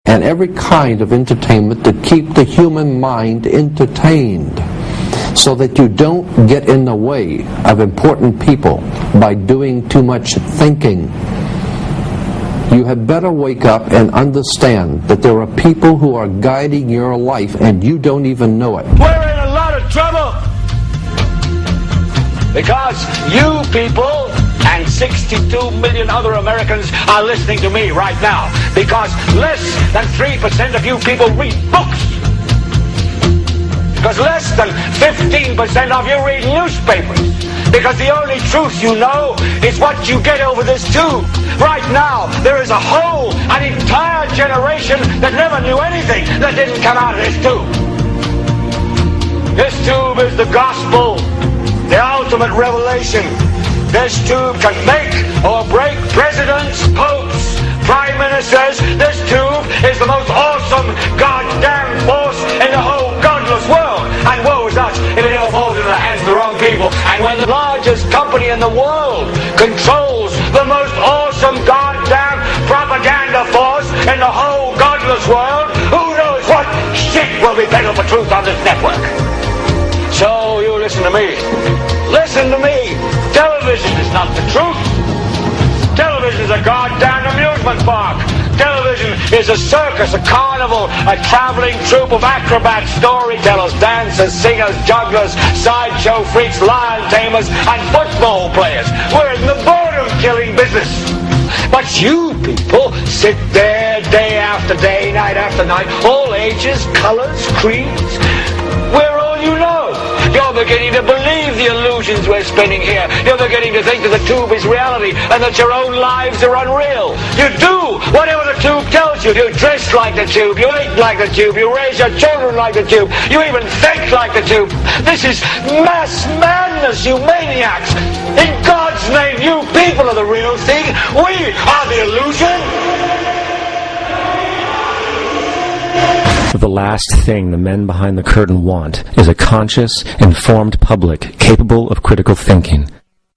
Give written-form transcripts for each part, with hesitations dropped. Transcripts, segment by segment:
and every kind of entertainment to keep the human mind entertained, so that you don't get in the way of important people by doing too much thinking. You had better wake up and understand that there are people who are guiding your life and you don't even know it. We're in a lot of trouble because you people and 62 million other Americans are listening to me right now, because less than 3% of you people read books, because less than 15% of you read newspapers, because the only truth you know is what you get over this tube. Right now, there is an entire generation that never knew anything that didn't come out of this tube. This tube is the gospel, the ultimate revelation. This tube can make or break presidents, popes, prime ministers. This tube is the most awesome goddamn force in the whole godless world. And woe is us if it ever falls into the hands of the wrong people. And when the largest company in the world controls the most awesome goddamn propaganda force in the whole godless world, who knows what shit will be peddled for truth on this network. So you listen to me. Listen to me. Television is not the truth. Television is a goddamn amusement park. Television is a circus, a carnival, a traveling troupe of acrobats, storytellers, dancers, singers, jugglers, sideshow freaks, lion tamers, and football players. We're in the boredom-killing business. But you people sit there day after day, night after night, all ages, colors, creeds. We're all you know. You're beginning to believe the illusions we're spinning here. You're beginning to think that the tube is reality and that your own lives are unreal. You do whatever the tube tells you. You dress like the tube. You eat like the tube. You raise your children like the tube. You even think like the tube. This is mass madness, you maniacs. In God's name, you people are the real thing. We are the illusion. The last thing the men behind the curtain want is a conscious, informed public capable of critical thinking,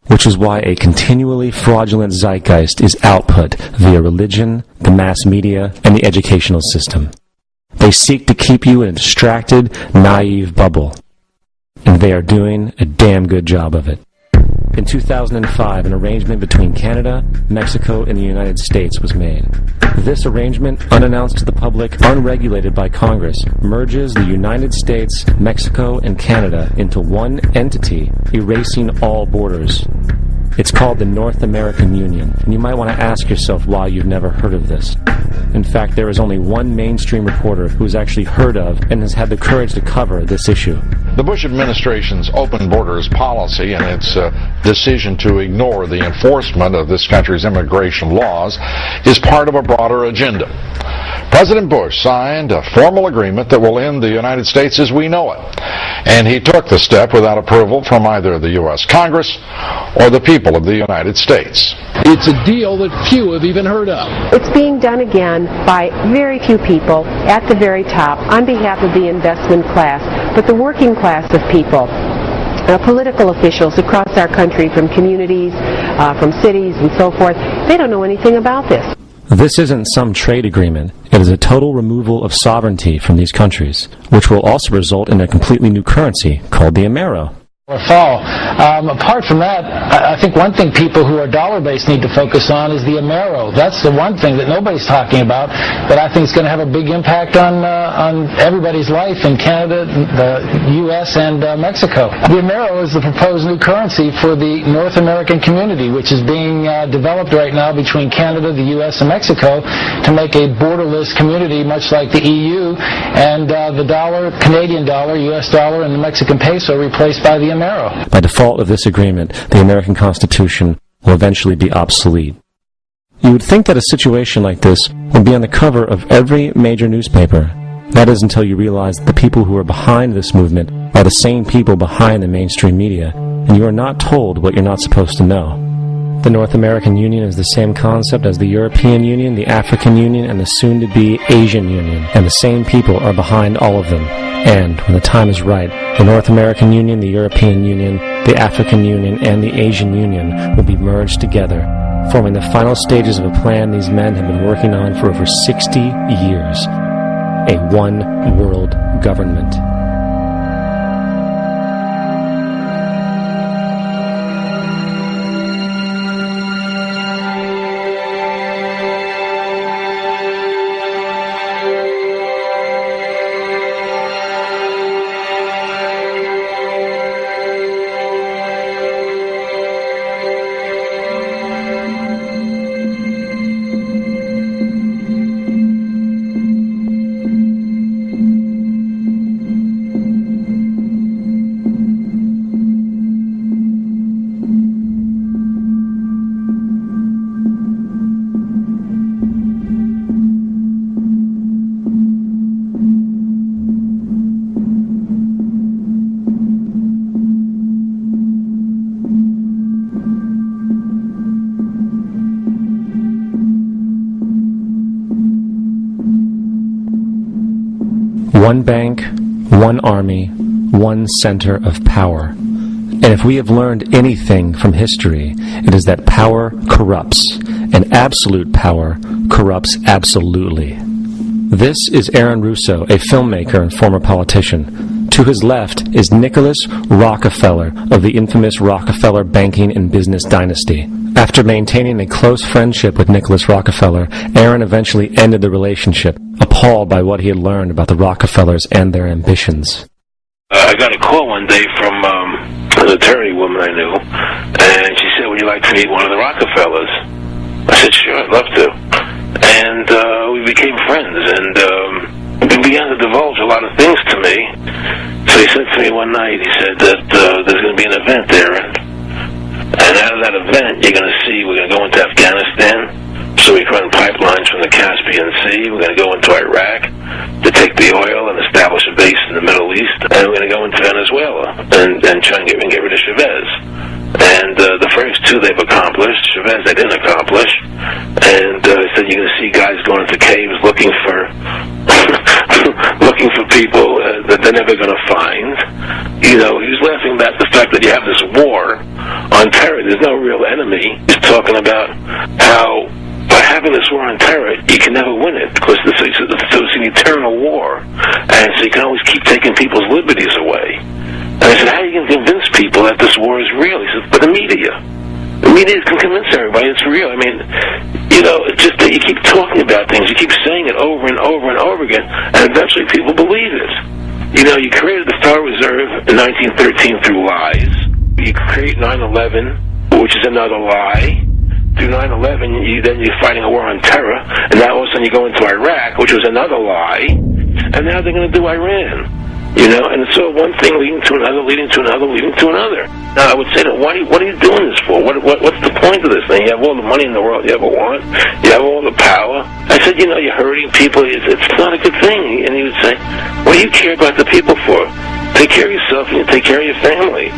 which is why a continually fraudulent zeitgeist is output via religion, the mass media, and the educational system. They seek to keep you in a distracted, naive bubble, and they are doing a damn good job of it. In 2005, an arrangement between Canada, Mexico, and the United States was made. This arrangement, unannounced to the public, unregulated by Congress, merges the United States, Mexico, and Canada into one entity, erasing all borders. It's called the North American Union, and you might want to ask yourself why you've never heard of this. In fact, there is only one mainstream reporter who has actually heard of and has had the courage to cover this issue. The Bush administration's open borders policy and its decision to ignore the enforcement of this country's immigration laws is part of a broader agenda. President Bush signed a formal agreement that will end the United States as we know it, and he took the step without approval from either the U.S. Congress or the people of the United States. It's a deal that few have even heard of. It's being done again by very few people at the very top on behalf of the investment class, but the working class of people. Political officials across our country, from communities, from cities and so forth, they don't know anything about this. This isn't some trade agreement. It is a total removal of sovereignty from these countries, which will also result in a completely new currency called the Amero. Fall. Apart from that, I think one thing people who are dollar-based need to focus on is the Amero. That's the one thing that nobody's talking about, but I think it's going to have a big impact on everybody's life in Canada, the U.S., and Mexico. The Amero is the proposed new currency for the North American community, which is being developed right now between Canada, the U.S., and Mexico to make a borderless community, much like the EU, and the dollar, Canadian dollar, U.S. dollar, and the Mexican peso replaced by the Amero. By default of this agreement, the American Constitution will eventually be obsolete. You would think that a situation like this would be on the cover of every major newspaper. That is until you realize that the people who are behind this movement are the same people behind the mainstream media, and you are not told what you're not supposed to know. The North American Union is the same concept as the European Union, the African Union, and the soon-to-be Asian Union, and the same people are behind all of them. And, when the time is right, the North American Union, the European Union, the African Union, and the Asian Union will be merged together, forming the final stages of a plan these men have been working on for over 60 years. A one-world government. One bank, one army, one center of power. And if we have learned anything from history, it is that power corrupts, and absolute power corrupts absolutely. This is Aaron Russo, a filmmaker and former politician. To his left is Nicholas Rockefeller of the infamous Rockefeller banking and business dynasty. After maintaining a close friendship with Nicholas Rockefeller, Aaron eventually ended the relationship, appalled by what he had learned about the Rockefellers and their ambitions. I got a call one day from an attorney woman I knew, and she said, "Would you like to meet one of the Rockefellers?" I said, "Sure, I'd love to." And we became friends, and he began to divulge a lot of things to me. So he said to me one night, he said that there's going to be an event there, and out of that event, you're going to see, we're going to go into Afghanistan, so we can run pipelines from the Caspian Sea. We're going to go into Iraq to take the oil and establish a base in the Middle East, and we're going to go into Venezuela and try and get rid of Chavez. And the first two they've accomplished. Chavez they didn't accomplish. And he said you're going to see guys going into caves looking for looking for people that they're never going to find. You know, he was laughing about the fact that you have this war on terror. There's no real enemy. He's talking about how by having this war on terror, you can never win it because it's an eternal war. And so you can always keep taking people's liberties away. And I said, how are you going to convince people that this war is real? He said, but the media. The media can convince everybody it's real. I mean, you know, it's just that you keep talking about things. You keep saying it over and over and over again, and eventually people believe it. You know, you created the Federal Reserve in 1913 through lies. You create 9/11, which is another lie. Through 9/11, then you're fighting a war on terror, and now all of a sudden you go into Iraq, which was another lie, and now they're going to do Iran. You know, and it's so one thing leading to another, leading to another, leading to another. Now, I would say that, what are you doing this for? What's the point of this thing? You have all the money in the world you ever want. You have all the power. I said, you know, you're hurting people. It's not a good thing. And he would say, what do you care about the people for? Take care of yourself and you take care of your family.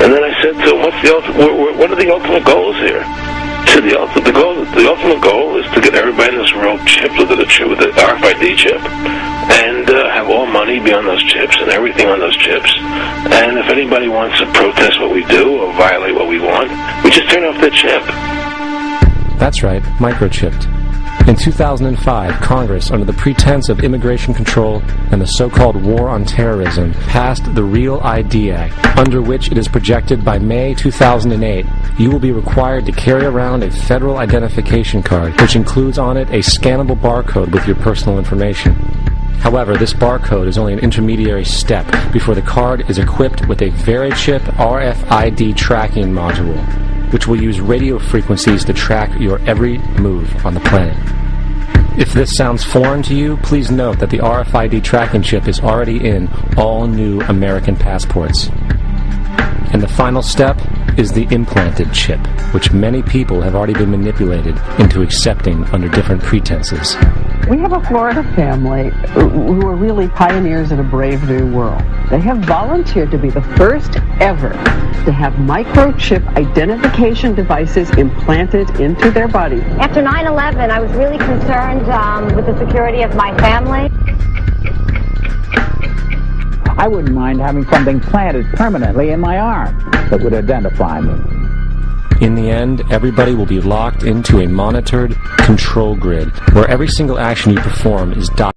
And then I said to him, what are the ultimate goals here? So the ultimate goal is to get everybody in this world chipped with the RFID chip, and have all money be on those chips and everything on those chips. And if anybody wants to protest what we do or violate what we want, we just turn off the chip. That's right, microchipped. In 2005, Congress, under the pretense of immigration control and the so-called war on terrorism, passed the Real ID Act, under which it is projected by May 2008, you will be required to carry around a federal identification card, which includes on it a scannable barcode with your personal information. However, this barcode is only an intermediary step before the card is equipped with a VeriChip RFID tracking module, which will use radio frequencies to track your every move on the planet. If this sounds foreign to you, please note that the RFID tracking chip is already in all new American passports. And the final step is the implanted chip, which many people have already been manipulated into accepting under different pretenses. We have a Florida family who are really pioneers in a brave new world. They have volunteered to be the first ever to have microchip identification devices implanted into their body. After 9/11, I was really concerned with the security of my family. I wouldn't mind having something planted permanently in my arm that would identify me. In the end, everybody will be locked into a monitored control grid where every single action you perform is documented.